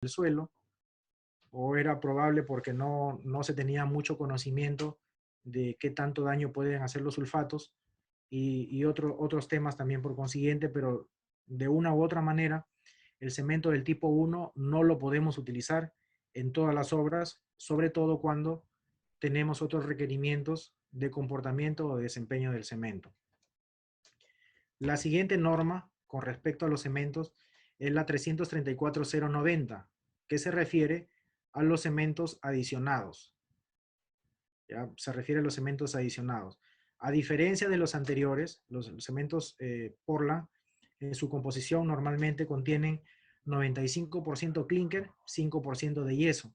del suelo, o era probable porque no se tenía mucho conocimiento de qué tanto daño pueden hacer los sulfatos y otros temas también por consiguiente, pero de una u otra manera, el cemento del tipo 1 no lo podemos utilizar en todas las obras, sobre todo cuando tenemos otros requerimientos de comportamiento o de desempeño del cemento. La siguiente norma con respecto a los cementos es la 334.090, que se refiere a los cementos adicionados. ¿Ya? Se refiere a los cementos adicionados. A diferencia de los anteriores, los cementos Portland, en su composición normalmente contienen 95% clinker, 5% de yeso.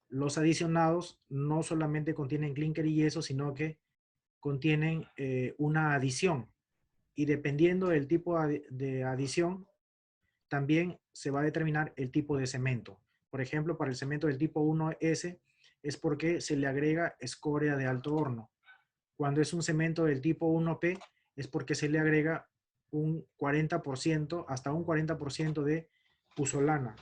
Los adicionados no solamente contienen clinker y yeso, sino que contienen una adición. Y dependiendo del tipo de adición, también se va a determinar el tipo de cemento. Por ejemplo, para el cemento del tipo 1S es porque se le agrega escoria de alto horno. Cuando es un cemento del tipo 1P es porque se le agrega un 40%, hasta un 40% de puzolana.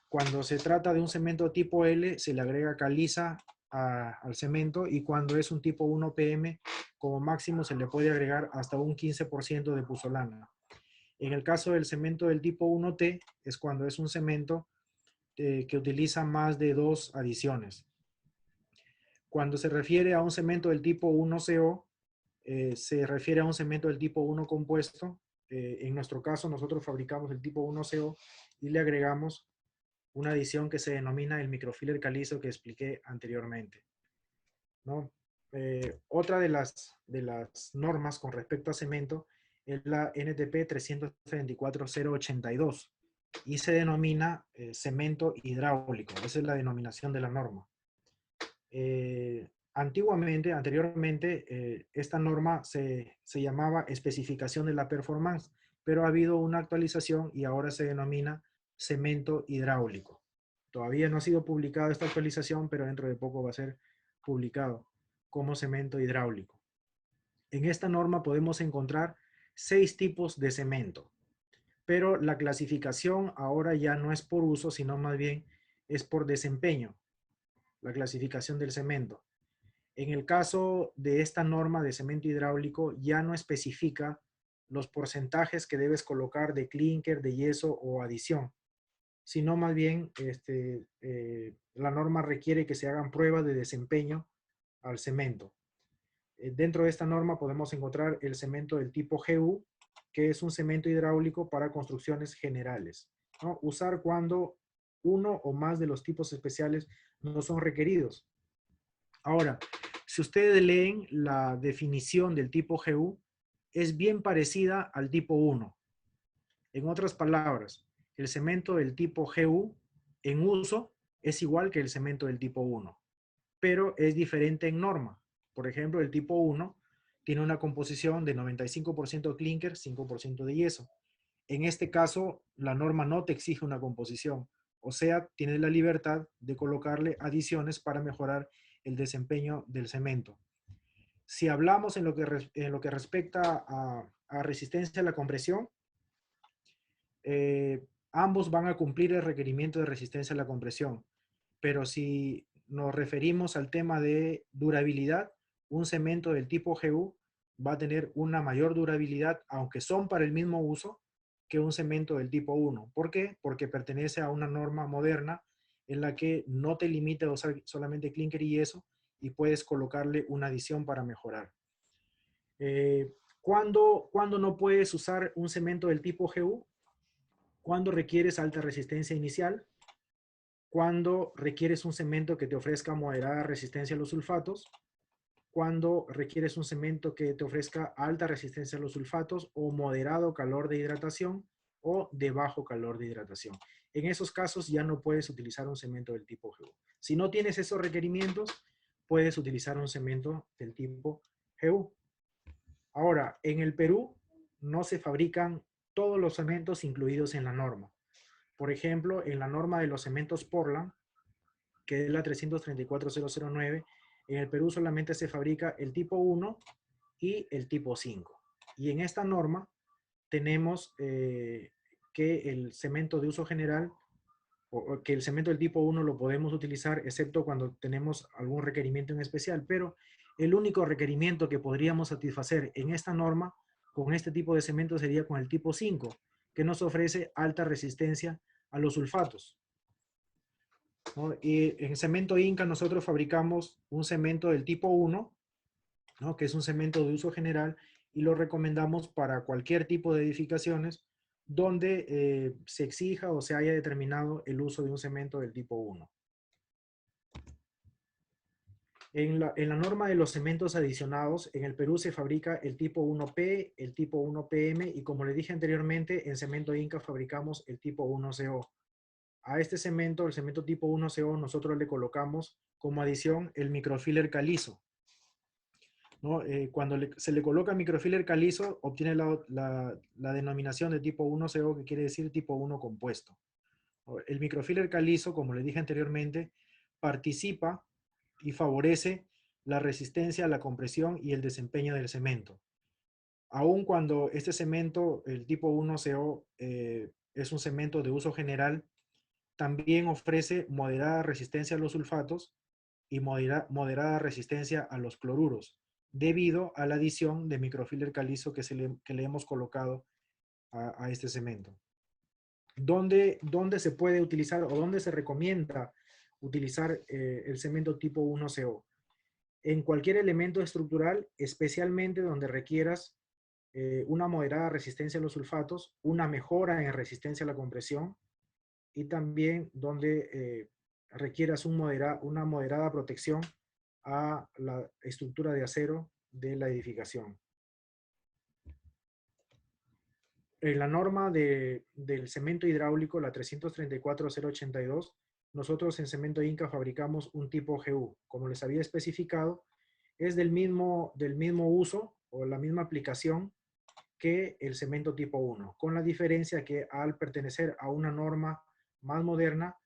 Cuando se trata de un cemento tipo L, se le agrega caliza al cemento, y cuando es un tipo 1PM, como máximo se le puede agregar hasta un 15% de puzolana. En el caso del cemento del tipo 1T, es cuando es un cemento que utiliza más de 2 adiciones. Cuando se refiere a un cemento del tipo 1CO, se refiere a un cemento del tipo 1 compuesto. En nuestro caso, nosotros fabricamos el tipo 1CO y le agregamos una adición que se denomina el microfiller calizo que expliqué anteriormente, ¿no? Otra de las normas con respecto a cemento es la NTP 334.082 y se denomina cemento hidráulico. Esa es la denominación de la norma. Anteriormente, esta norma se llamaba especificación de la performance, pero ha habido una actualización y ahora se denomina cemento hidráulico. Todavía no ha sido publicada esta actualización, pero dentro de poco va a ser publicado como cemento hidráulico. En esta norma podemos encontrar 6 tipos de cemento, pero la clasificación ahora ya no es por uso, sino más bien es por desempeño, la clasificación del cemento. En el caso de esta norma de cemento hidráulico, ya no especifica los porcentajes que debes colocar de clinker, de yeso o adición, sino más bien la norma requiere que se hagan pruebas de desempeño al cemento. Dentro de esta norma podemos encontrar el cemento del tipo GU, que es un cemento hidráulico para construcciones generales, ¿no? Usar cuando uno o más de los tipos especiales no son requeridos. Ahora, si ustedes leen la definición del tipo GU, es bien parecida al tipo 1. En otras palabras, el cemento del tipo GU en uso es igual que el cemento del tipo 1, pero es diferente en norma. Por ejemplo, el tipo 1 tiene una composición de 95% clinker, 5% de yeso. En este caso, la norma no te exige una composición, o sea, tienes la libertad de colocarle adiciones para mejorar el desempeño del cemento. Si hablamos en lo que respecta a resistencia a la compresión, ambos van a cumplir el requerimiento de resistencia a la compresión, pero si nos referimos al tema de durabilidad, un cemento del tipo GU va a tener una mayor durabilidad, aunque son para el mismo uso, que un cemento del tipo 1. ¿Por qué? Porque pertenece a una norma moderna en la que no te limita a usar solamente clinker y yeso y puedes colocarle una adición para mejorar. ¿Cuándo no puedes usar un cemento del tipo GU? Cuando requieres alta resistencia inicial, cuando requieres un cemento que te ofrezca moderada resistencia a los sulfatos, cuando requieres un cemento que te ofrezca alta resistencia a los sulfatos o moderado calor de hidratación o de bajo calor de hidratación. En esos casos ya no puedes utilizar un cemento del tipo GU. Si no tienes esos requerimientos, puedes utilizar un cemento del tipo GU. Ahora, en el Perú no se fabrican todos los cementos incluidos en la norma. Por ejemplo, en la norma de los cementos Portland, que es la 334.009, en el Perú solamente se fabrica el tipo 1 y el tipo 5. Y en esta norma tenemos que el cemento de uso general o que el cemento del tipo 1 lo podemos utilizar, excepto cuando tenemos algún requerimiento en especial, pero el único requerimiento que podríamos satisfacer en esta norma con este tipo de cemento sería con el tipo 5, que nos ofrece alta resistencia a los sulfatos, ¿no? Y en cemento Inca nosotros fabricamos un cemento del tipo 1, ¿no? Que es un cemento de uso general y lo recomendamos para cualquier tipo de edificaciones donde se exija o se haya determinado el uso de un cemento del tipo 1. En la norma de los cementos adicionados, en el Perú se fabrica el tipo 1P, el tipo 1PM y como le dije anteriormente, en cemento Inca fabricamos el tipo 1CO. A este cemento, el cemento tipo 1CO, nosotros le colocamos como adición el microfiller calizo, ¿no? Cuando se le coloca microfiller calizo, obtiene la denominación de tipo 1CO, que quiere decir tipo 1 compuesto. El microfiller calizo, como le dije anteriormente, participa y favorece la resistencia a la compresión y el desempeño del cemento. Aun cuando este cemento, el tipo 1CO, es un cemento de uso general, también ofrece moderada resistencia a los sulfatos y moderada resistencia a los cloruros, debido a la adición de microfiller calizo que le hemos colocado a este cemento. ¿Dónde se puede utilizar o dónde se recomienda utilizar el cemento tipo 1CO? En cualquier elemento estructural, especialmente donde requieras una moderada resistencia a los sulfatos, una mejora en resistencia a la compresión y también donde requieras una moderada protección a la estructura de acero de la edificación. En la norma del cemento hidráulico, la 334.082, nosotros en Cemento Inca fabricamos un tipo GU. Como les había especificado, es del mismo uso o la misma aplicación que el cemento tipo 1, con la diferencia que al pertenecer a una norma más moderna,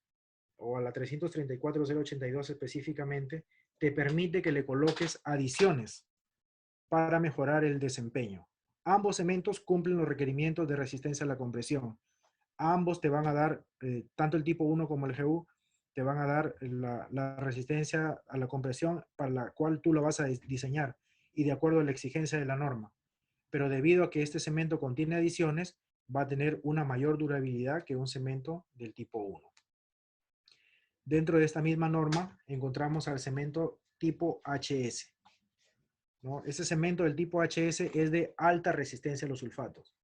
o a la 334.082 específicamente, te permite que le coloques adiciones para mejorar el desempeño. Ambos cementos cumplen los requerimientos de resistencia a la compresión. Ambos te van a dar, tanto el tipo 1 como el GU, te van a dar la resistencia a la compresión para la cual tú lo vas a diseñar y de acuerdo a la exigencia de la norma. Pero debido a que este cemento contiene adiciones, va a tener una mayor durabilidad que un cemento del tipo 1. Dentro de esta misma norma encontramos al cemento tipo HS, ¿no? Ese cemento del tipo HS es de alta resistencia a los sulfatos.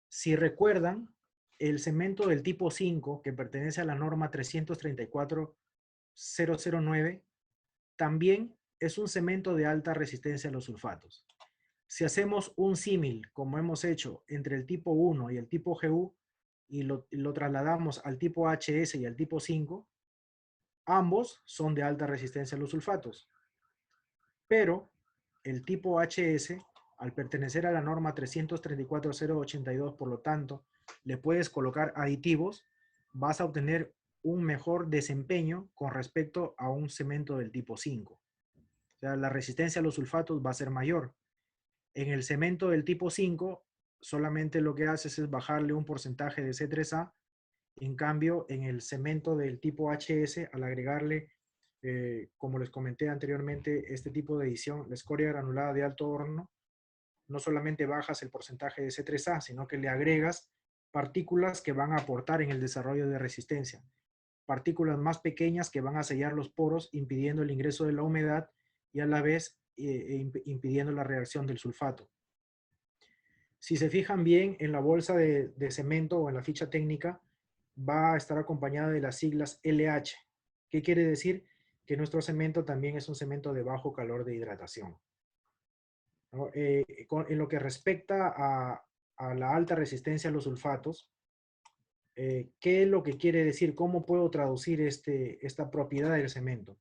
Si recuerdan, el cemento del tipo 5, que pertenece a la norma 334.009, también es un cemento de alta resistencia a los sulfatos. Si hacemos un símil, como hemos hecho, entre el tipo 1 y el tipo GU, y lo trasladamos al tipo HS y al tipo 5, ambos son de alta resistencia a los sulfatos. Pero el tipo HS, al pertenecer a la norma 334.082, por lo tanto, le puedes colocar aditivos, vas a obtener un mejor desempeño con respecto a un cemento del tipo 5. O sea, la resistencia a los sulfatos va a ser mayor. En el cemento del tipo 5, solamente lo que haces es bajarle un porcentaje de C3A. En cambio, en el cemento del tipo HS, al agregarle, como les comenté anteriormente, este tipo de edición, la escoria granulada de alto horno, no solamente bajas el porcentaje de C3A, sino que le agregas partículas que van a aportar en el desarrollo de resistencia. Partículas más pequeñas que van a sellar los poros, impidiendo el ingreso de la humedad y a la vez impidiendo la reacción del sulfato. Si se fijan bien en la bolsa de cemento o en la ficha técnica, va a estar acompañada de las siglas LH. ¿Qué quiere decir? Que nuestro cemento también es un cemento de bajo calor de hidratación, ¿no? En lo que respecta a la alta resistencia a los sulfatos, ¿qué es lo que quiere decir? ¿Cómo puedo traducir esta propiedad del cemento?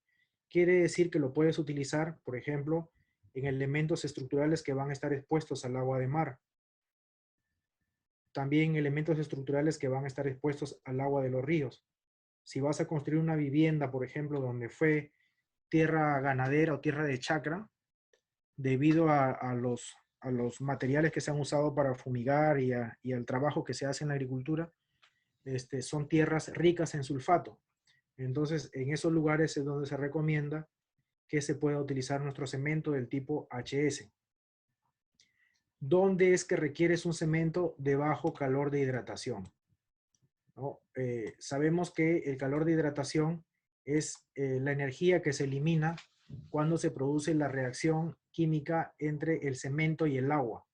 Quiere decir que lo puedes utilizar, por ejemplo, en elementos estructurales que van a estar expuestos al agua de mar. También elementos estructurales que van a estar expuestos al agua de los ríos. Si vas a construir una vivienda, por ejemplo, donde fue tierra ganadera o tierra de chacra, debido a los materiales que se han usado para fumigar y al trabajo que se hace en la agricultura, son tierras ricas en sulfato. Entonces, en esos lugares es donde se recomienda que se pueda utilizar nuestro cemento del tipo HS. ¿Dónde es que requieres un cemento de bajo calor de hidratación? ¿No? Sabemos que el calor de hidratación es la energía que se elimina cuando se produce la reacción química entre el cemento y el agua.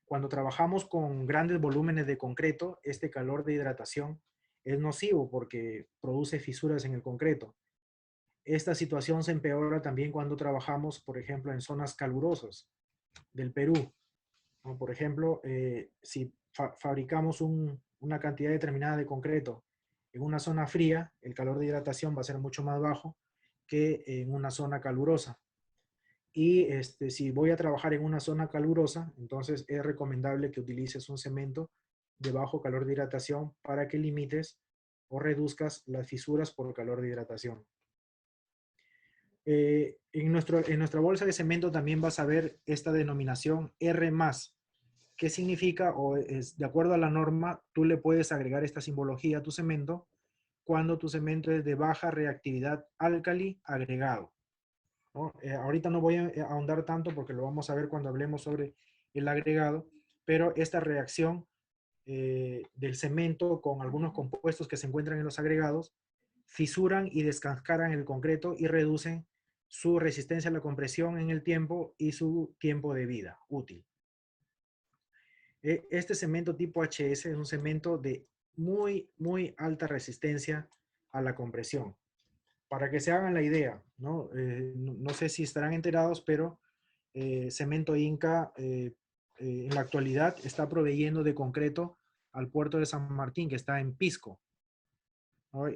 Cuando trabajamos con grandes volúmenes de concreto, este calor de hidratación es nocivo porque produce fisuras en el concreto. Esta situación se empeora también cuando trabajamos, por ejemplo, en zonas calurosas del Perú, ¿no? Por ejemplo, si fabricamos una cantidad determinada de concreto en una zona fría, el calor de hidratación va a ser mucho más bajo que en una zona calurosa. Y si voy a trabajar en una zona calurosa, entonces es recomendable que utilices un cemento de bajo calor de hidratación para que limites o reduzcas las fisuras por calor de hidratación. En nuestra bolsa de cemento también vas a ver esta denominación R+. ¿Qué significa? O es, de acuerdo a la norma, tú le puedes agregar esta simbología a tu cemento cuando tu cemento es de baja reactividad álcali agregado, ¿no? Ahorita no voy a ahondar tanto porque lo vamos a ver cuando hablemos sobre el agregado, pero esta reacción del cemento con algunos compuestos que se encuentran en los agregados fisuran y descascaran el concreto y reducen su resistencia a la compresión en el tiempo y su tiempo de vida útil. Este cemento tipo HS es un cemento de muy alta resistencia a la compresión. Para que se hagan la idea, ¿no? No sé si estarán enterados, pero Cemento Inca en la actualidad está proveyendo de concreto al puerto de San Martín, que está en Pisco, ¿no?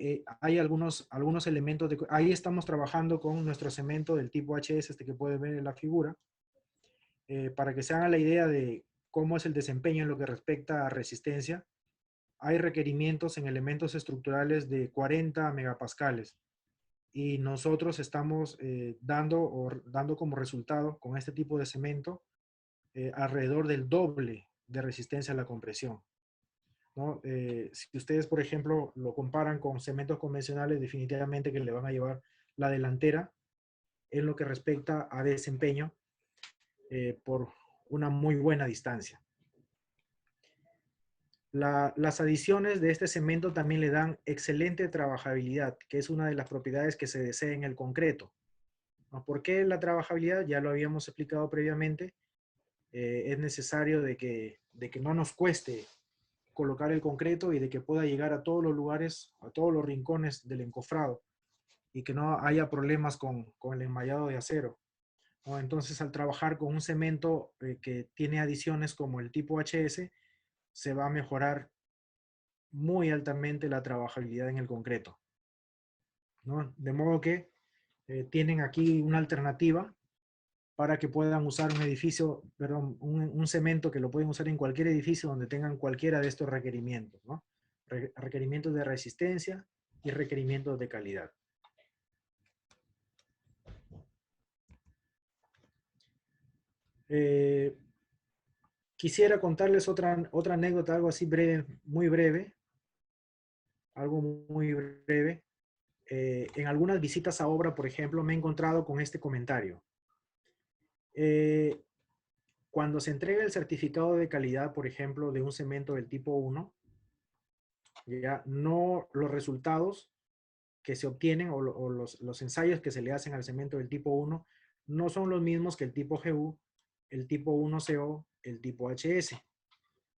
Hay algunos elementos, ahí estamos trabajando con nuestro cemento del tipo HS, que pueden ver en la figura, para que se hagan la idea de cómo es el desempeño en lo que respecta a resistencia. Hay requerimientos en elementos estructurales de 40 megapascales y nosotros estamos dando como resultado con este tipo de cemento alrededor del doble de resistencia a la compresión, ¿no? Si ustedes, por ejemplo, lo comparan con cementos convencionales, definitivamente que le van a llevar la delantera en lo que respecta a desempeño por una muy buena distancia. Las adiciones de este cemento también le dan excelente trabajabilidad, que es una de las propiedades que se desea en el concreto, ¿no? ¿Por qué la trabajabilidad? Ya lo habíamos explicado previamente. Es necesario de que no nos cueste colocar el concreto y de que pueda llegar a todos los lugares, a todos los rincones del encofrado y que no haya problemas con el enmayado de acero, ¿no? Entonces, al trabajar con un cemento que tiene adiciones como el tipo HS, se va a mejorar muy altamente la trabajabilidad en el concreto, ¿no? De modo que tienen aquí una alternativa para que puedan usar un edificio, perdón, un cemento que lo pueden usar en cualquier edificio donde tengan cualquiera de estos requerimientos, ¿no? Requerimientos de resistencia y requerimientos de calidad. Quisiera contarles otra anécdota, algo así breve, algo muy breve. En algunas visitas a obra, por ejemplo, me he encontrado con este comentario. Cuando se entrega el certificado de calidad, por ejemplo, de un cemento del tipo 1, ya no los resultados que se obtienen o los ensayos que se le hacen al cemento del tipo 1 no son los mismos que el tipo GU, el tipo 1CO, el tipo HS.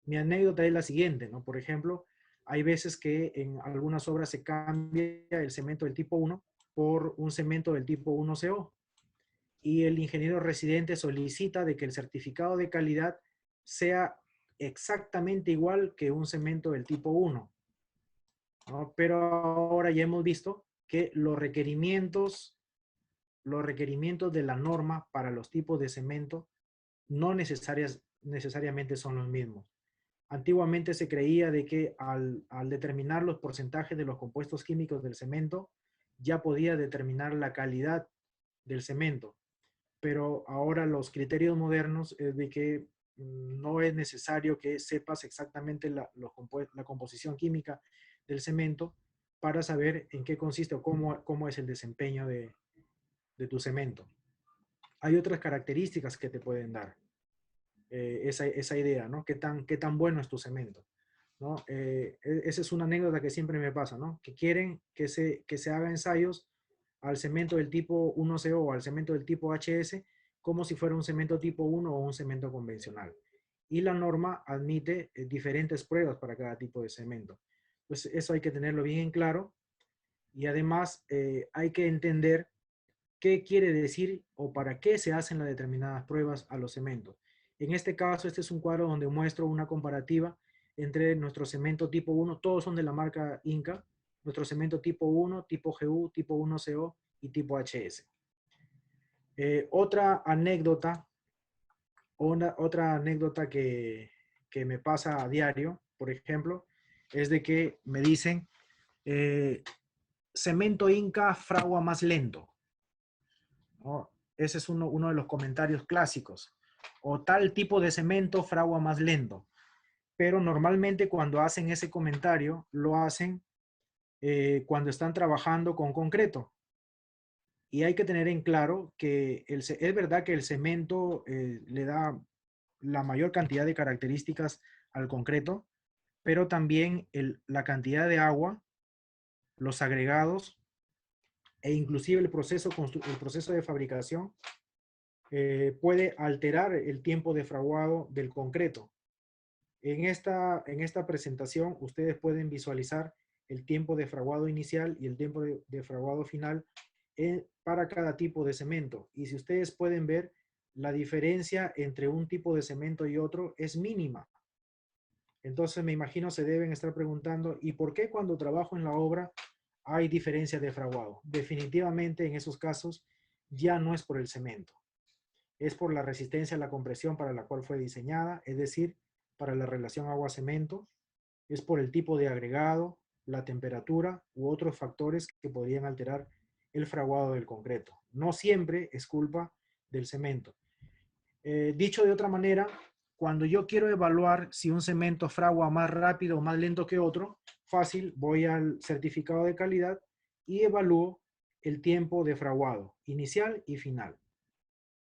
Mi anécdota es la siguiente, ¿no? Por ejemplo, hay veces que en algunas obras se cambia el cemento del tipo 1 por un cemento del tipo 1CO y el ingeniero residente solicita de que el certificado de calidad sea exactamente igual que un cemento del tipo 1, ¿no? Pero ahora ya hemos visto que los requerimientos de la norma para los tipos de cemento no necesariamente son los mismos. Antiguamente se creía de que al determinar los porcentajes de los compuestos químicos del cemento, ya podía determinar la calidad del cemento. Pero ahora los criterios modernos es de que no es necesario que sepas exactamente la composición química del cemento para saber en qué consiste o cómo es el desempeño de tu cemento. Hay otras características que te pueden dar esa idea, ¿no? ¿Qué tan bueno es tu cemento? ¿No? Esa es una anécdota que siempre me pasa, ¿no? Que quieren que se haga ensayos al cemento del tipo 1CO o al cemento del tipo HS como si fuera un cemento tipo 1 o un cemento convencional. Y la norma admite diferentes pruebas para cada tipo de cemento. Pues eso hay que tenerlo bien en claro y además hay que entender qué quiere decir o para qué se hacen las determinadas pruebas a los cementos. En este caso, este es un cuadro donde muestro una comparativa entre nuestro cemento tipo 1, todos son de la marca Inca, nuestro cemento tipo 1, tipo GU, tipo 1CO y tipo HS. Otra anécdota, otra anécdota que me pasa a diario, por ejemplo, es de que me dicen, cemento Inca fragua más lento, ¿no? Ese es uno de los comentarios clásicos. O tal tipo de cemento fragua más lento. Pero normalmente cuando hacen ese comentario, lo hacen cuando están trabajando con concreto. Y hay que tener en claro que es verdad que el cemento le da la mayor cantidad de características al concreto, pero también la cantidad de agua, los agregados e inclusive el proceso de fabricación puede alterar el tiempo de fraguado del concreto. En esta presentación ustedes pueden visualizar el tiempo de fraguado inicial y el tiempo de fraguado final para cada tipo de cemento. Y si ustedes pueden ver, la diferencia entre un tipo de cemento y otro es mínima. Entonces me imagino se deben estar preguntando, ¿y por qué cuando trabajo en la obra hay diferencia de fraguado? Definitivamente en esos casos ya no es por el cemento, es por la resistencia a la compresión para la cual fue diseñada, es decir, para la relación agua-cemento, es por el tipo de agregado, la temperatura u otros factores que podrían alterar el fraguado del concreto. No siempre es culpa del cemento. Dicho de otra manera, cuando yo quiero evaluar si un cemento fragua más rápido o más lento que otro, fácil, voy al certificado de calidad y evalúo el tiempo de fraguado, inicial y final,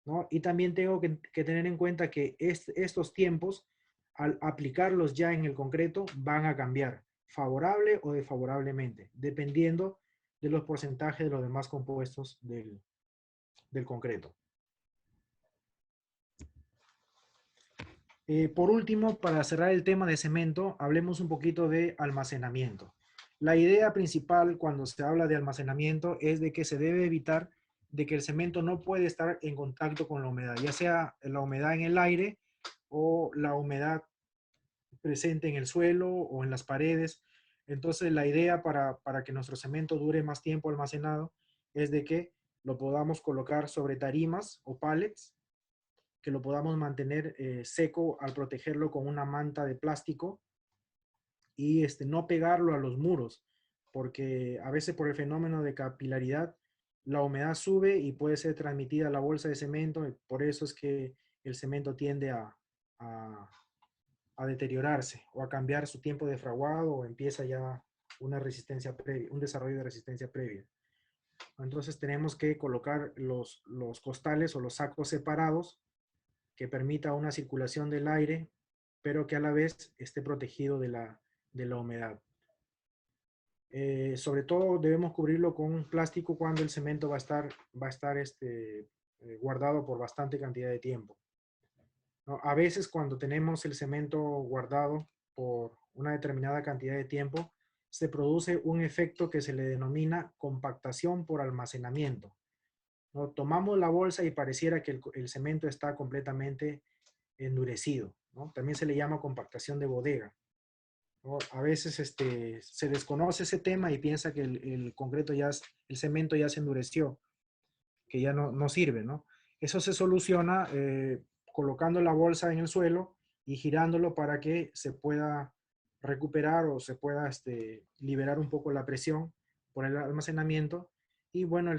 ¿no? Y también tengo que tener en cuenta que estos tiempos, al aplicarlos ya en el concreto, van a cambiar, favorable o desfavorablemente, dependiendo de los porcentajes de los demás compuestos del concreto. Por último, para cerrar el tema de cemento, hablemos un poquito de almacenamiento. La idea principal cuando se habla de almacenamiento es de que se debe evitar de que el cemento no puede estar en contacto con la humedad, ya sea la humedad en el aire o la humedad presente en el suelo o en las paredes. Entonces la idea para que nuestro cemento dure más tiempo almacenado es de que lo podamos colocar sobre tarimas o pallets, que lo podamos mantener seco al protegerlo con una manta de plástico y no pegarlo a los muros, porque a veces por el fenómeno de capilaridad la humedad sube y puede ser transmitida a la bolsa de cemento, y por eso es que el cemento tiende a, a deteriorarse o a cambiar su tiempo de fraguado o empieza ya una resistencia previa, un desarrollo de resistencia previa. Entonces tenemos que colocar los costales o los sacos separados que permita una circulación del aire, pero que a la vez esté protegido de la humedad. Sobre todo debemos cubrirlo con un plástico cuando el cemento va a estar guardado por bastante cantidad de tiempo, ¿no? A veces cuando tenemos el cemento guardado por una determinada cantidad de tiempo, se produce un efecto que se le denomina compactación por almacenamiento, ¿no? Tomamos la bolsa y pareciera que el cemento está completamente endurecido, ¿no? También se le llama compactación de bodega, ¿no? A veces se desconoce ese tema y piensa que el concreto el cemento ya se endureció, que ya no sirve, ¿no? Eso se soluciona colocando la bolsa en el suelo y girándolo para que se pueda recuperar o se pueda liberar un poco la presión por el almacenamiento y bueno,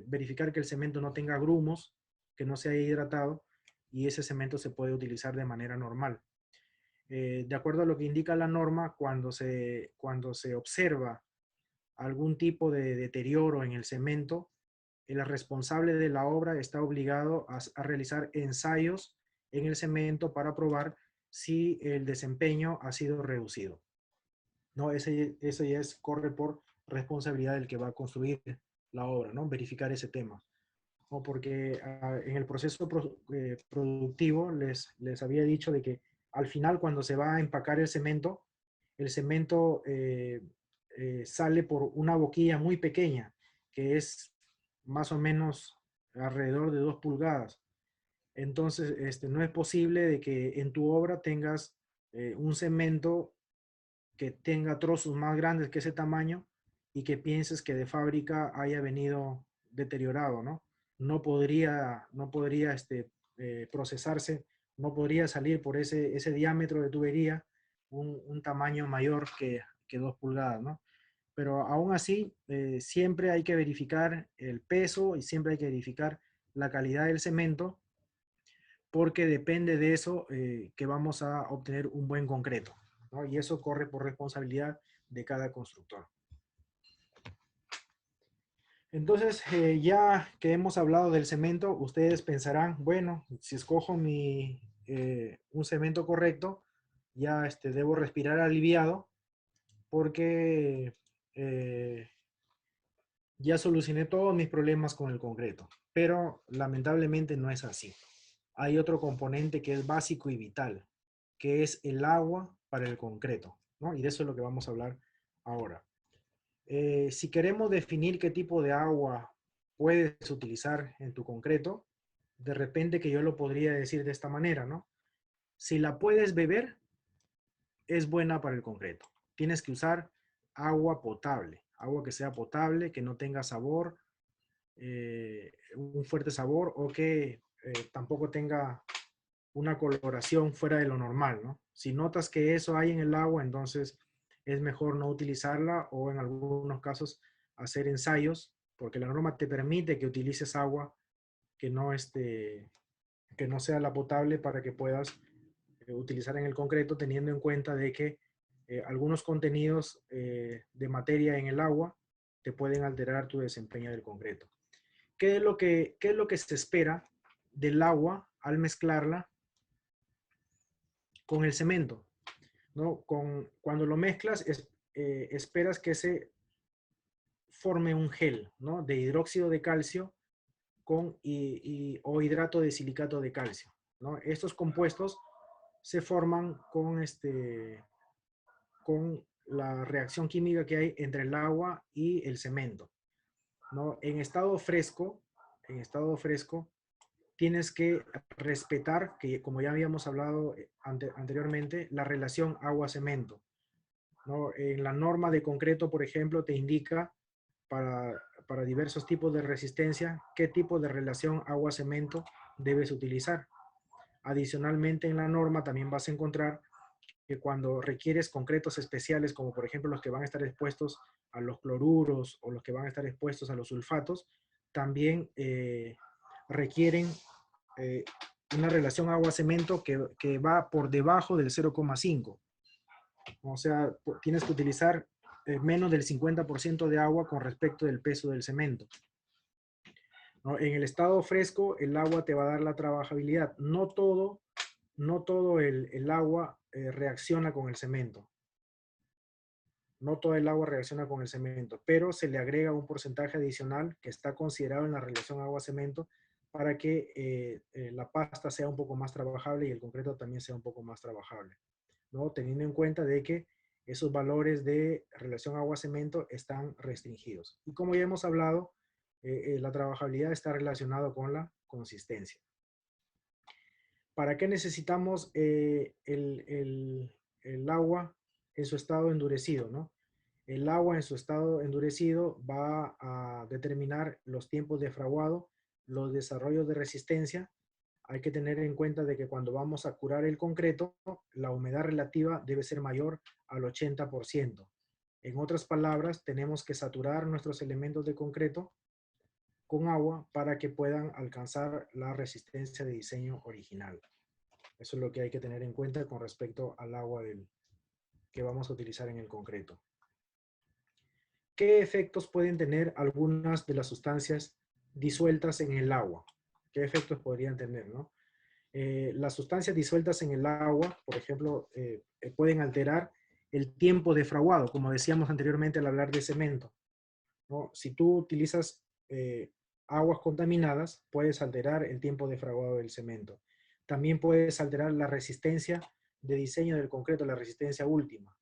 verificar que el cemento no tenga grumos, que no se haya hidratado y ese cemento se puede utilizar de manera normal. De acuerdo a lo que indica la norma, cuando se observa algún tipo de deterioro en el cemento, el responsable de la obra está obligado a realizar ensayos en el cemento para probar si el desempeño ha sido reducido. ¿No? Ese ya corre por responsabilidad del que va a construir la obra, ¿no? Verificar ese tema. ¿No? Porque en el proceso productivo les había dicho de que al final cuando se va a empacar el cemento sale por una boquilla muy pequeña, que es más o menos alrededor de 2 pulgadas. Entonces, no es posible de que en tu obra tengas un cemento que tenga trozos más grandes que ese tamaño y que pienses que de fábrica haya venido deteriorado, ¿no? No podría procesarse, no podría salir por ese diámetro de tubería un tamaño mayor que 2 pulgadas, ¿no? Pero aún así, siempre hay que verificar el peso y siempre hay que verificar la calidad del cemento, porque depende de eso que vamos a obtener un buen concreto, ¿no? Y eso corre por responsabilidad de cada constructor. Entonces, ya que hemos hablado del cemento, ustedes pensarán, bueno, si escojo un cemento correcto, ya debo respirar aliviado porque ya solucioné todos mis problemas con el concreto. Pero lamentablemente no es así. Hay otro componente que es básico y vital, que es el agua para el concreto, ¿no? Y de eso es lo que vamos a hablar ahora. Si queremos definir qué tipo de agua puedes utilizar en tu concreto, de repente que yo lo podría decir de esta manera, ¿no? Si la puedes beber, es buena para el concreto. Tienes que usar agua potable, agua que sea potable, que no tenga sabor, un fuerte sabor, o que tampoco tenga una coloración fuera de lo normal, ¿no? Si notas que eso hay en el agua, entonces es mejor no utilizarla o en algunos casos hacer ensayos, porque la norma te permite que utilices agua que no, que no sea la potable para que puedas utilizar en el concreto, teniendo en cuenta de que algunos contenidos de materia en el agua te pueden alterar tu desempeño del concreto. ¿Qué es lo que se espera del agua al mezclarla con el cemento? ¿No? Cuando lo mezclas, esperas que se forme un gel, ¿no? De hidróxido de calcio o hidrato de silicato de calcio, ¿no? Estos compuestos se forman con la reacción química que hay entre el agua y el cemento, ¿no? En estado fresco, tienes que respetar, que como ya habíamos hablado anteriormente, la relación agua-cemento, ¿no? En la norma de concreto, por ejemplo, te indica para diversos tipos de resistencia qué tipo de relación agua-cemento debes utilizar. Adicionalmente, en la norma también vas a encontrar que cuando requieres concretos especiales, como por ejemplo los que van a estar expuestos a los cloruros o los que van a estar expuestos a los sulfatos, también requieren eh, una relación agua-cemento que va por debajo del 0,5. O sea, tienes que utilizar menos del 50% de agua con respecto del peso del cemento, ¿no? En el estado fresco, el agua te va a dar la trabajabilidad. No todo el agua reacciona con el cemento. No todo el agua reacciona con el cemento, pero se le agrega un porcentaje adicional que está considerado en la relación agua-cemento para que la pasta sea un poco más trabajable y el concreto también sea un poco más trabajable, ¿no? Teniendo en cuenta de que esos valores de relación agua-cemento están restringidos. Y como ya hemos hablado, la trabajabilidad está relacionada con la consistencia. ¿Para qué necesitamos el agua en su estado endurecido, ¿no? El agua en su estado endurecido va a determinar los tiempos de fraguado, los desarrollos de resistencia. Hay que tener en cuenta de que cuando vamos a curar el concreto, la humedad relativa debe ser mayor al 80%. En otras palabras, tenemos que saturar nuestros elementos de concreto con agua para que puedan alcanzar la resistencia de diseño original. Eso es lo que hay que tener en cuenta con respecto al agua que vamos a utilizar en el concreto. ¿Qué efectos pueden tener algunas de las sustancias disueltas en el agua? ¿Qué efectos podrían tener, no? Las sustancias disueltas en el agua, por ejemplo, pueden alterar el tiempo de fraguado, como decíamos anteriormente al hablar de cemento, ¿no? Si tú utilizas aguas contaminadas, puedes alterar el tiempo de fraguado del cemento. También puedes alterar la resistencia de diseño del concreto, la resistencia última,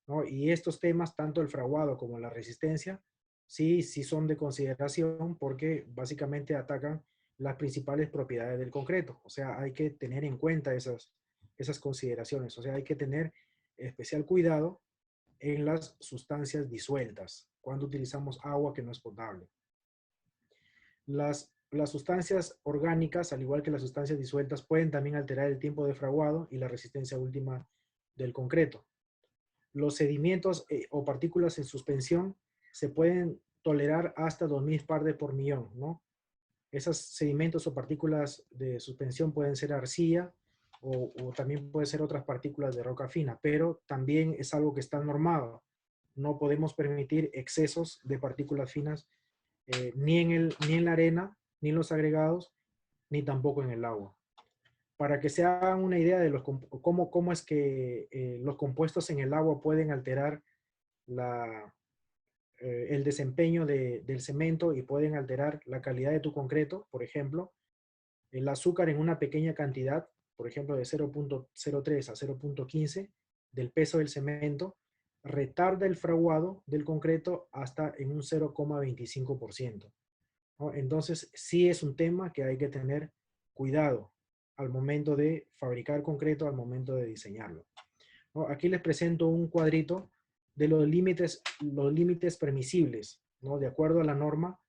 ¿no? Y estos temas, tanto el fraguado como la resistencia, sí son de consideración porque básicamente atacan las principales propiedades del concreto. O sea, hay que tener en cuenta esas consideraciones. O sea, hay que tener especial cuidado en las sustancias disueltas cuando utilizamos agua que no es potable. Las sustancias orgánicas, al igual que las sustancias disueltas, pueden también alterar el tiempo de fraguado y la resistencia última del concreto. Los sedimentos o partículas en suspensión se pueden tolerar hasta 2000 partes por millón, ¿no? Esos sedimentos o partículas de suspensión pueden ser arcilla o también pueden ser otras partículas de roca fina, pero también es algo que está normado. No podemos permitir excesos de partículas finas ni en la arena, ni en los agregados, ni tampoco en el agua. Para que se hagan una idea de cómo es que los compuestos en el agua pueden alterar el desempeño del cemento y pueden alterar la calidad de tu concreto. Por ejemplo, el azúcar en una pequeña cantidad, por ejemplo de 0.03 a 0.15 del peso del cemento, retarda el fraguado del concreto hasta en un 0,25%, ¿no? Entonces, sí es un tema que hay que tener cuidado al momento de fabricar concreto, al momento de diseñarlo, ¿no? Aquí les presento un cuadrito de los límites permisibles, ¿no? De acuerdo a la norma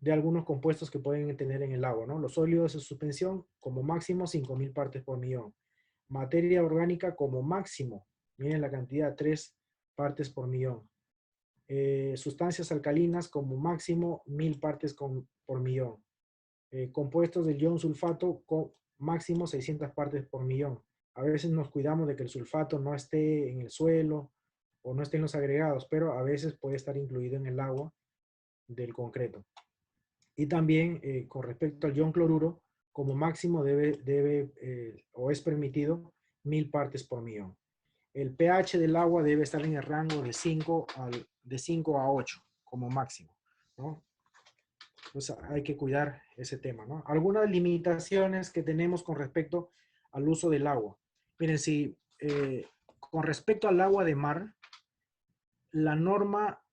de algunos compuestos que pueden tener en el agua, ¿no? Los sólidos de suspensión como máximo 5000 partes por millón. Materia orgánica como máximo, miren la cantidad, 3 partes por millón. Sustancias alcalinas como máximo 1000 partes por millón. Compuestos del ion sulfato con máximo 600 partes por millón. A veces nos cuidamos de que el sulfato no esté en el suelo o no esté en los agregados, pero a veces puede estar incluido en el agua del concreto. Y también con respecto al ion cloruro, como máximo o es permitido 1000 partes por millón. El pH del agua debe estar en el rango de 5 a 8 como máximo, ¿no? Entonces hay que cuidar ese tema, ¿no? Algunas limitaciones que tenemos con respecto al uso del agua. Miren, si con respecto al agua de mar, la norma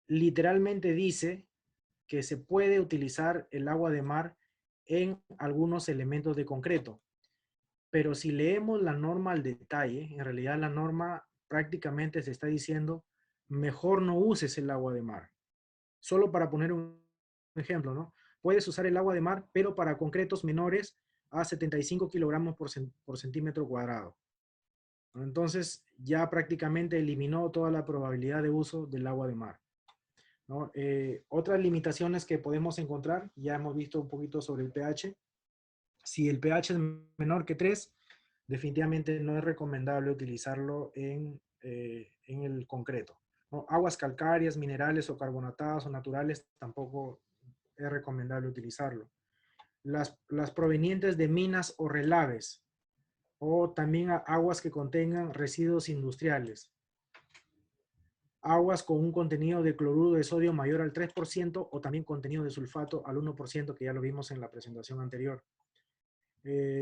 literalmente dice que se puede utilizar el agua de mar en algunos elementos de concreto. Pero si leemos la norma al detalle, en realidad la norma prácticamente se está diciendo, mejor no uses el agua de mar. Solo para poner un ejemplo, ¿no? Puedes usar el agua de mar, pero para concretos menores a 75 kilogramos por centímetro cuadrado. Entonces ya prácticamente eliminó toda la probabilidad de uso del agua de mar, ¿no? Otras limitaciones que podemos encontrar, ya hemos visto un poquito sobre el pH. Si el pH es menor que 3, definitivamente no es recomendable utilizarlo en el concreto, ¿no? Aguas calcáreas, minerales o carbonatadas o naturales tampoco es recomendable utilizarlo. Las provenientes de minas o relaves, o también aguas que contengan residuos industriales. Aguas con un contenido de cloruro de sodio mayor al 3% o también contenido de sulfato al 1%, que ya lo vimos en la presentación anterior.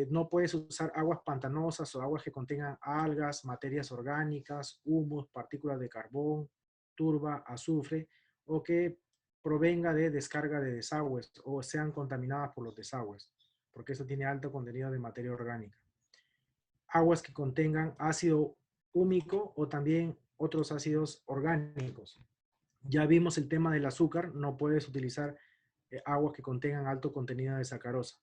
No puedes usar aguas pantanosas o aguas que contengan algas, materias orgánicas, humus, partículas de carbón, turba, azufre, o que provenga de descarga de desagües o sean contaminadas por los desagües, porque eso tiene alto contenido de materia orgánica. Aguas que contengan ácido húmico o también otros ácidos orgánicos. Ya vimos el tema del azúcar, no puedes utilizar aguas que contengan alto contenido de sacarosa.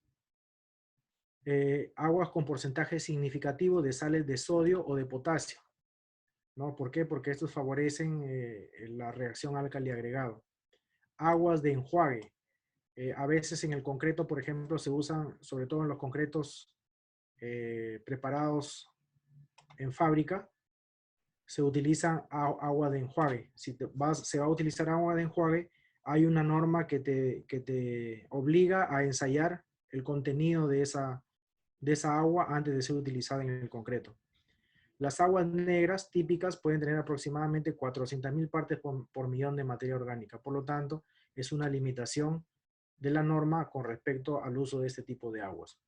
Aguas con porcentaje significativo de sales de sodio o de potasio, ¿no? ¿Por qué? Porque estos favorecen la reacción álcali agregado. Aguas de enjuague, A veces en el concreto, por ejemplo, se usan, sobre todo en los concretos preparados en fábrica, se utiliza agua de enjuague. Si se va a utilizar agua de enjuague, hay una norma que te obliga a ensayar el contenido de esa agua antes de ser utilizada en el concreto. Las aguas negras típicas pueden tener aproximadamente 400.000 partes por millón de materia orgánica. Por lo tanto, es una limitación de la norma con respecto al uso de este tipo de aguas.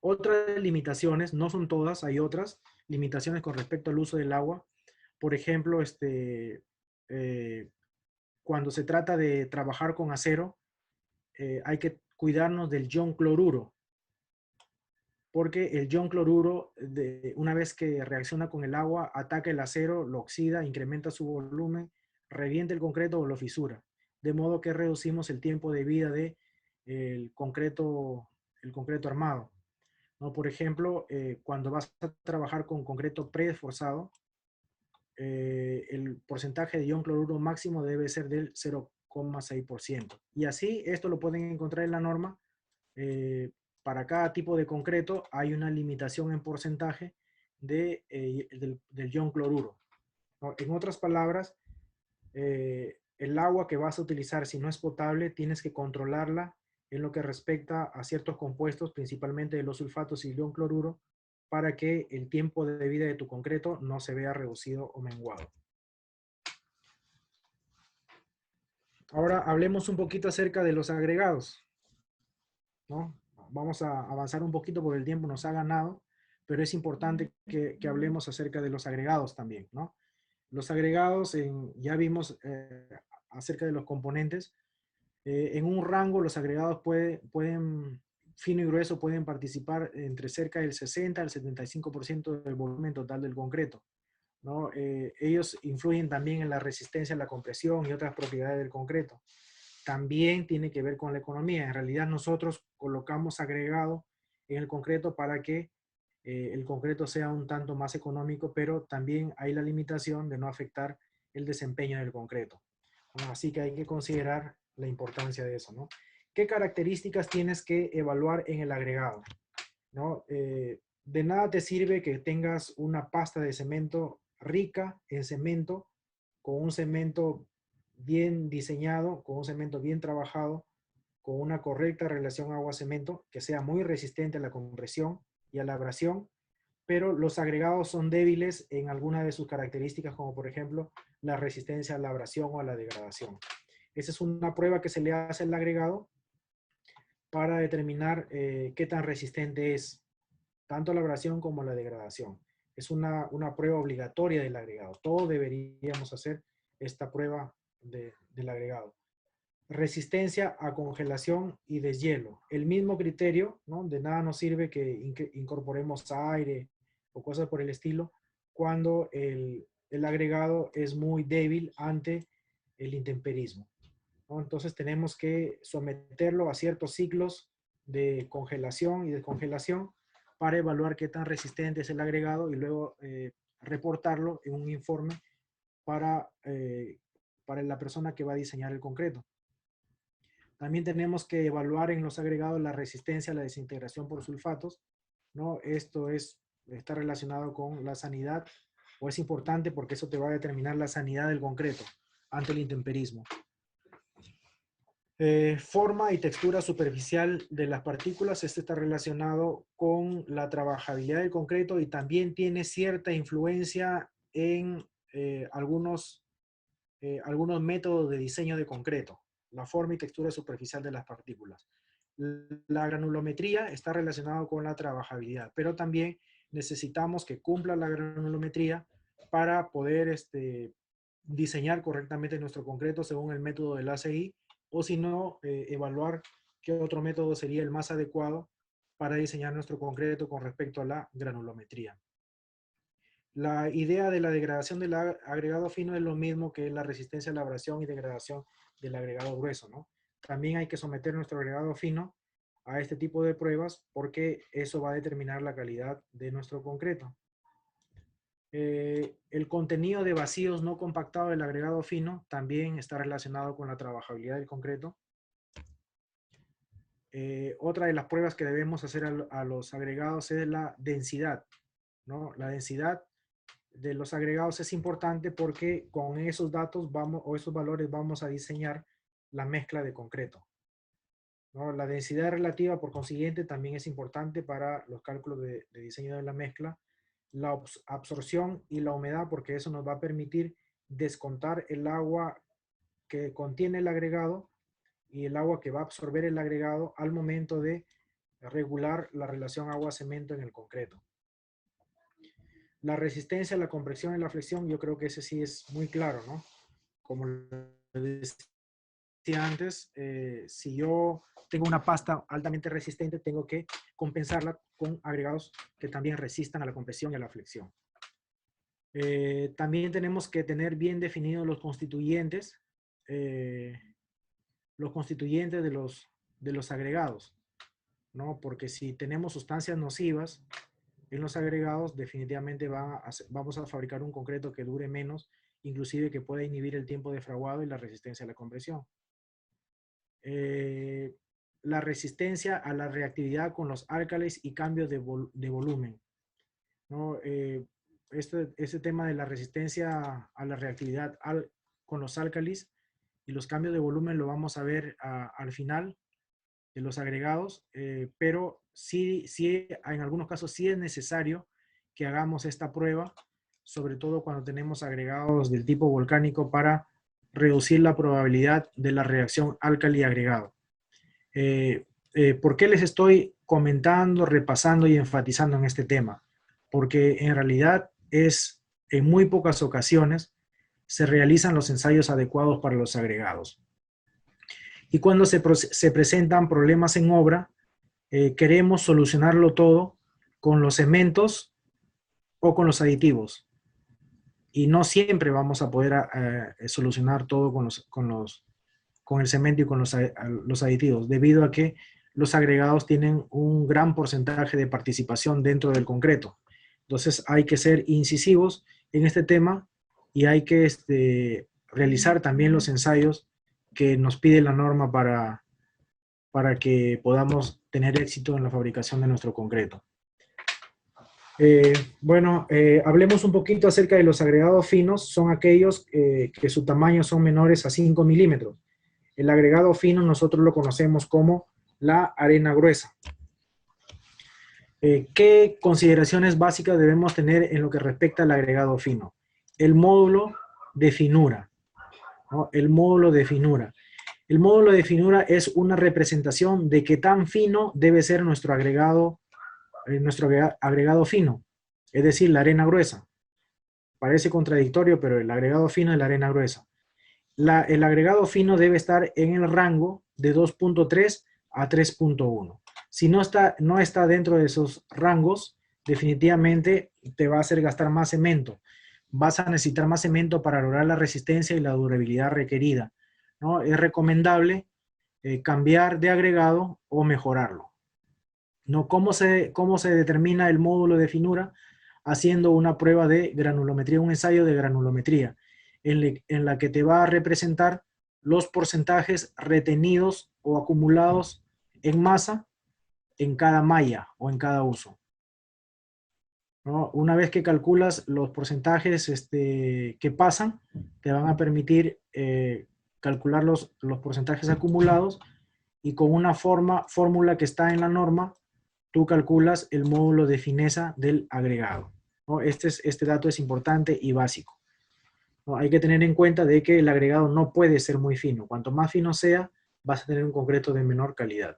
Otras limitaciones, no son todas, hay otras limitaciones con respecto al uso del agua. Por ejemplo, cuando se trata de trabajar con acero, hay que cuidarnos del ion cloruro, porque el ion cloruro, una vez que reacciona con el agua, ataca el acero, lo oxida, incrementa su volumen, revienta el concreto o lo fisura. De modo que reducimos el tiempo de vida del concreto armado, ¿no? Por ejemplo, cuando vas a trabajar con concreto preesforzado, el porcentaje de ion cloruro máximo debe ser del 0,6%. Y así, esto lo pueden encontrar en la norma. Para cada tipo de concreto hay una limitación en porcentaje del ion cloruro, ¿no? En otras palabras, el agua que vas a utilizar, si no es potable, tienes que controlarla en lo que respecta a ciertos compuestos, principalmente de los sulfatos y el ion cloruro, para que el tiempo de vida de tu concreto no se vea reducido o menguado. Ahora hablemos un poquito acerca de los agregados, ¿no? Vamos a avanzar un poquito porque el tiempo nos ha ganado, pero es importante que hablemos acerca de los agregados también, ¿no? Los agregados, ya vimos acerca de los componentes. En un rango, los agregados pueden, fino y grueso, pueden participar entre cerca del 60 al 75% del volumen total del concreto, ¿no? Ellos influyen también en la resistencia a la compresión y otras propiedades del concreto. También tiene que ver con la economía. En realidad nosotros colocamos agregado en el concreto para que el concreto sea un tanto más económico, pero también hay la limitación de no afectar el desempeño del concreto. Así que hay que considerar la importancia de eso, ¿no? ¿Qué características tienes que evaluar en el agregado? ¿No? De nada te sirve que tengas una pasta de cemento rica en cemento, con un cemento bien diseñado, con un cemento bien trabajado, con una correcta relación agua-cemento, que sea muy resistente a la compresión y a la abrasión, pero los agregados son débiles en alguna de sus características, como por ejemplo la resistencia a la abrasión o a la degradación. Esa es una prueba que se le hace al agregado para determinar qué tan resistente es, tanto la abrasión como la degradación. Es una prueba obligatoria del agregado. Todos deberíamos hacer esta prueba del agregado. Resistencia a congelación y deshielo. El mismo criterio, ¿no? De nada nos sirve que incorporemos aire o cosas por el estilo cuando el agregado es muy débil ante el intemperismo, ¿no? Entonces tenemos que someterlo a ciertos ciclos de congelación y descongelación para evaluar qué tan resistente es el agregado y luego reportarlo en un informe para la persona que va a diseñar el concreto. También tenemos que evaluar en los agregados la resistencia a la desintegración por sulfatos, ¿no? Esto está relacionado con la sanidad, o es importante porque eso te va a determinar la sanidad del concreto ante el intemperismo. Forma y textura superficial de las partículas. Este está relacionado con la trabajabilidad del concreto y también tiene cierta influencia en algunos métodos de diseño de concreto. La forma y textura superficial de las partículas. La granulometría está relacionada con la trabajabilidad, pero también necesitamos que cumpla la granulometría para poder diseñar correctamente nuestro concreto según el método del ACI, o si no, evaluar qué otro método sería el más adecuado para diseñar nuestro concreto con respecto a la granulometría. La idea de la degradación del agregado fino es lo mismo que la resistencia a la abrasión y degradación del agregado grueso, ¿no? También hay que someter nuestro agregado fino a este tipo de pruebas porque eso va a determinar la calidad de nuestro concreto. El contenido de vacíos no compactados del agregado fino también está relacionado con la trabajabilidad del concreto. Otra de las pruebas que debemos hacer a los agregados es la densidad, ¿no? La densidad de los agregados es importante porque con esos datos o esos valores vamos a diseñar la mezcla de concreto, ¿no? La densidad relativa, por consiguiente, también es importante para los cálculos de diseño de la mezcla. La absorción y la humedad, porque eso nos va a permitir descontar el agua que contiene el agregado y el agua que va a absorber el agregado al momento de regular la relación agua-cemento en el concreto. La resistencia, la compresión y la flexión, yo creo que ese sí es muy claro, ¿no? Como decía antes, si yo tengo una pasta altamente resistente, tengo que compensarla con agregados que también resistan a la compresión y a la flexión. También tenemos que tener bien definidos los constituyentes de los agregados, ¿no? Porque si tenemos sustancias nocivas en los agregados, definitivamente vamos a fabricar un concreto que dure menos, inclusive que pueda inhibir el tiempo de fraguado y la resistencia a la compresión. La resistencia a la reactividad con los álcalis y cambios de volumen, ¿no? Este tema de la resistencia a la reactividad con los álcalis y los cambios de volumen lo vamos a ver al final de los agregados, pero sí, en algunos casos sí es necesario que hagamos esta prueba, sobre todo cuando tenemos agregados del tipo volcánico para reducir la probabilidad de la reacción álcali-agregado. ¿Por qué les estoy comentando, repasando y enfatizando en este tema? Porque en realidad en muy pocas ocasiones se realizan los ensayos adecuados para los agregados. Y cuando se presentan problemas en obra, queremos solucionarlo todo con los cementos o con los aditivos. Y no siempre vamos a poder solucionar todo con el cemento y con los aditivos, debido a que los agregados tienen un gran porcentaje de participación dentro del concreto. Entonces hay que ser incisivos en este tema y hay que realizar también los ensayos que nos pide la norma para que podamos tener éxito en la fabricación de nuestro concreto. Hablemos un poquito acerca de los agregados finos. Son aquellos que su tamaño son menores a 5 milímetros. El agregado fino nosotros lo conocemos como la arena gruesa. ¿Qué consideraciones básicas debemos tener en lo que respecta al agregado fino? El módulo de finura, ¿no? El módulo de finura. El módulo de finura es una representación de qué tan fino debe ser nuestro agregado fino, es decir, la arena gruesa. Parece contradictorio, pero el agregado fino es la arena gruesa. El agregado fino debe estar en el rango de 2.3 a 3.1. Si no está dentro de esos rangos, definitivamente te va a hacer gastar más cemento. Vas a necesitar más cemento para lograr la resistencia y la durabilidad requerida, ¿no? Es recomendable cambiar de agregado o mejorarlo, ¿no? ¿Cómo se determina el módulo de finura? Haciendo una prueba de granulometría, un ensayo de granulometría, en la que te va a representar los porcentajes retenidos o acumulados en masa en cada malla o en cada uso, ¿no? Una vez que calculas los porcentajes que pasan, te van a permitir calcular los porcentajes acumulados, y con una fórmula que está en la norma, tú calculas el módulo de fineza del agregado, ¿no? Este dato es importante y básico, ¿no? Hay que tener en cuenta de que el agregado no puede ser muy fino. Cuanto más fino sea, vas a tener un concreto de menor calidad,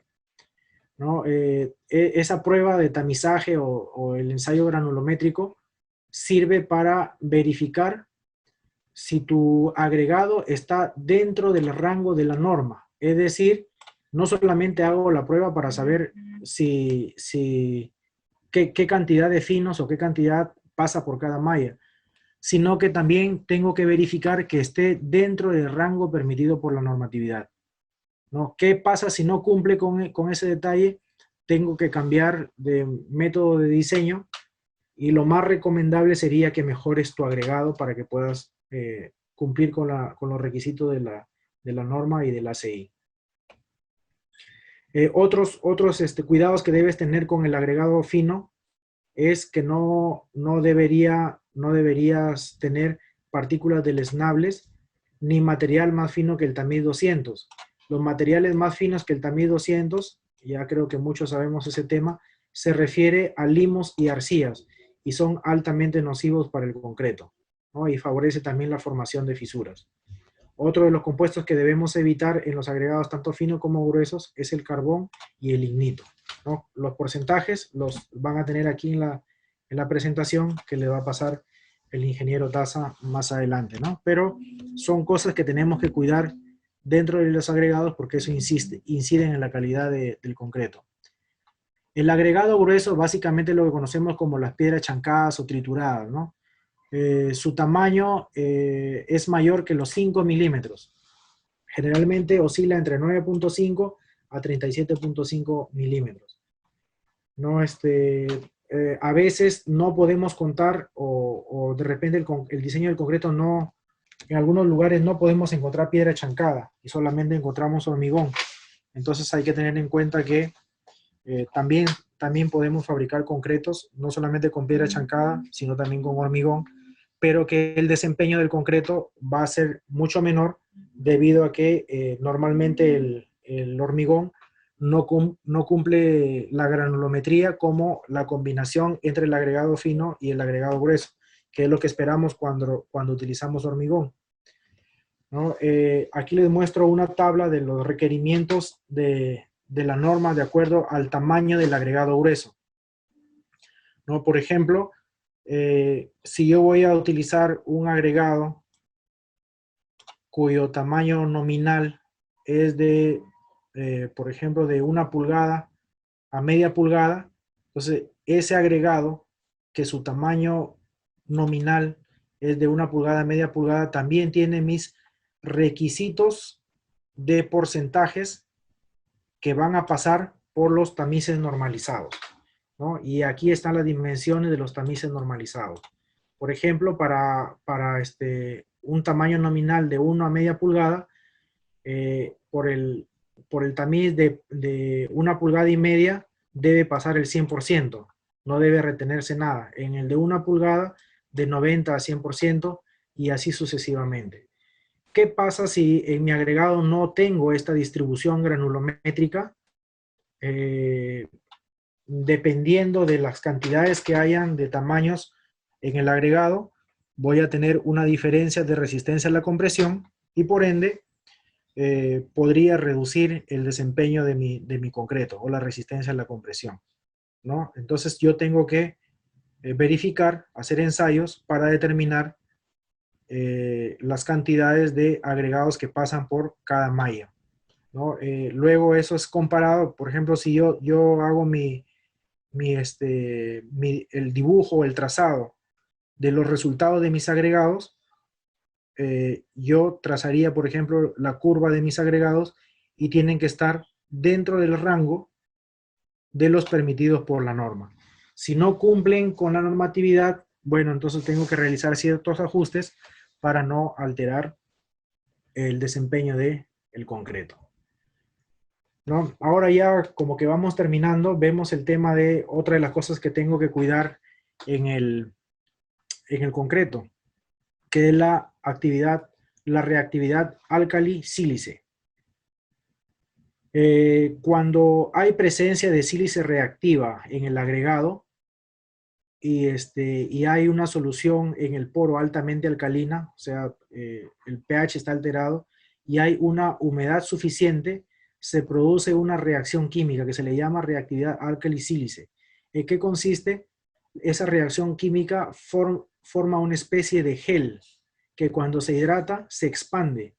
¿no? Esa prueba de tamizaje o el ensayo granulométrico sirve para verificar si tu agregado está dentro del rango de la norma. Es decir, no solamente hago la prueba para saber qué cantidad de finos o qué cantidad pasa por cada malla, sino que también tengo que verificar que esté dentro del rango permitido por la normatividad, ¿no? ¿Qué pasa si no cumple con ese detalle? Tengo que cambiar de método de diseño, y lo más recomendable sería que mejores tu agregado para que puedas cumplir con los requisitos de la norma y de la ACI. Otros cuidados que debes tener con el agregado fino es que no deberías tener partículas deleznables ni material más fino que el tamiz 200. Los materiales más finos que el tamiz 200, ya creo que muchos sabemos ese tema, se refiere a limos y arcillas y son altamente nocivos para el concreto, ¿no? Y favorece también la formación de fisuras. Otro de los compuestos que debemos evitar en los agregados tanto finos como gruesos es el carbón y el lignito, ¿no? Los porcentajes los van a tener aquí en la presentación que le va a pasar el ingeniero Daza más adelante, ¿no? Pero son cosas que tenemos que cuidar dentro de los agregados porque eso incide en la calidad del concreto. El agregado grueso básicamente lo que conocemos como las piedras chancadas o trituradas, ¿no? Su tamaño es mayor que los 5 milímetros. Generalmente oscila entre 9.5 a 37.5 milímetros. ¿No? A veces no podemos contar o de repente el diseño del concreto no, en algunos lugares no podemos encontrar piedra chancada y solamente encontramos hormigón. Entonces hay que tener en cuenta que también podemos fabricar concretos, no solamente con piedra chancada, sino también con hormigón, pero que el desempeño del concreto va a ser mucho menor debido a que normalmente el hormigón no cumple la granulometría como la combinación entre el agregado fino y el agregado grueso, que es lo que esperamos cuando utilizamos hormigón, ¿no? Aquí les muestro una tabla de los requerimientos de la norma de acuerdo al tamaño del agregado grueso, ¿no? Por ejemplo, si yo voy a utilizar un agregado cuyo tamaño nominal es de, por ejemplo, de 1 pulgada a media pulgada, entonces ese agregado que su tamaño nominal es de 1 pulgada a media pulgada también tiene mis requisitos de porcentajes que van a pasar por los tamices normalizados, ¿no? Y aquí están las dimensiones de los tamices normalizados. Por ejemplo, para un tamaño nominal de 1 a media pulgada, por el tamiz de 1 pulgada y media debe pasar el 100%, no debe retenerse nada. En el de 1 pulgada, de 90 a 100% y así sucesivamente. ¿Qué pasa si en mi agregado no tengo esta distribución granulométrica? Dependiendo de las cantidades que hayan de tamaños en el agregado, voy a tener una diferencia de resistencia a la compresión y por ende podría reducir el desempeño de mi concreto o la resistencia a la compresión, ¿no? Entonces yo tengo que verificar, hacer ensayos para determinar las cantidades de agregados que pasan por cada malla, ¿no? Luego eso es comparado, por ejemplo, si yo hago el dibujo, el trazado de los resultados de mis agregados, yo trazaría, por ejemplo, la curva de mis agregados y tienen que estar dentro del rango de los permitidos por la norma. Si no cumplen con la normatividad, bueno, entonces tengo que realizar ciertos ajustes para no alterar el desempeño del concreto, ¿no? Ahora ya como que vamos terminando, vemos el tema de otra de las cosas que tengo que cuidar en el concreto, que es la reactividad álcali-sílice. Cuando hay presencia de sílice reactiva en el agregado y hay una solución en el poro altamente alcalina, o sea, el pH está alterado y hay una humedad suficiente, se produce una reacción química que se le llama reactividad álcali-sílice. ¿En qué consiste? Esa reacción química forma una especie de gel que cuando se hidrata se expande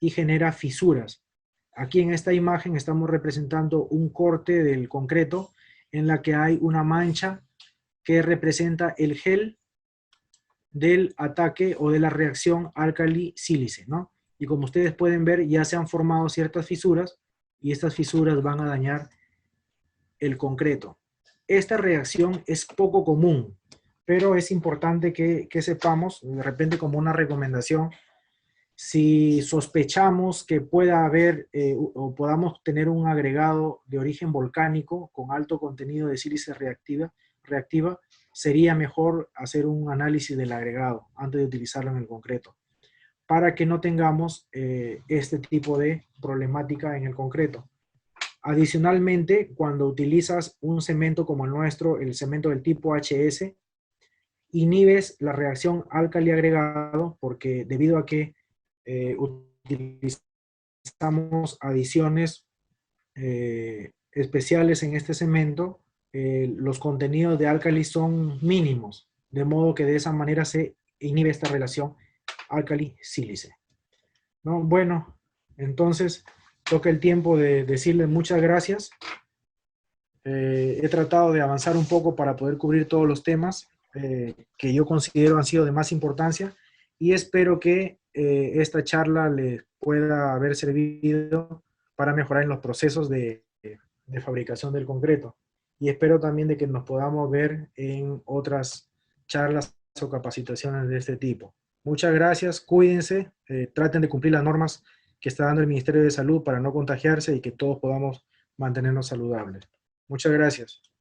y genera fisuras. Aquí en esta imagen estamos representando un corte del concreto en la que hay una mancha que representa el gel del ataque o de la reacción álcali-sílice, ¿no? Y como ustedes pueden ver, ya se han formado ciertas fisuras y estas fisuras van a dañar el concreto. Esta reacción es poco común, pero es importante que sepamos, de repente como una recomendación, Si sospechamos que pueda haber o podamos tener un agregado de origen volcánico con alto contenido de sílice reactiva, sería mejor hacer un análisis del agregado antes de utilizarlo en el concreto, para que no tengamos este tipo de problemática en el concreto. Adicionalmente, cuando utilizas un cemento como el nuestro, el cemento del tipo HS, inhibes la reacción álcali agregado porque debido a que utilizamos adiciones especiales en este cemento, los contenidos de álcali son mínimos, de modo que de esa manera se inhibe esta relación álcali-sílice, ¿no? Bueno, entonces toca el tiempo de decirles muchas gracias. He tratado de avanzar un poco para poder cubrir todos los temas que yo considero han sido de más importancia y espero que esta charla les pueda haber servido para mejorar en los procesos de fabricación del concreto. Y espero también de que nos podamos ver en otras charlas o capacitaciones de este tipo. Muchas gracias, cuídense, traten de cumplir las normas que está dando el Ministerio de Salud para no contagiarse y que todos podamos mantenernos saludables. Muchas gracias.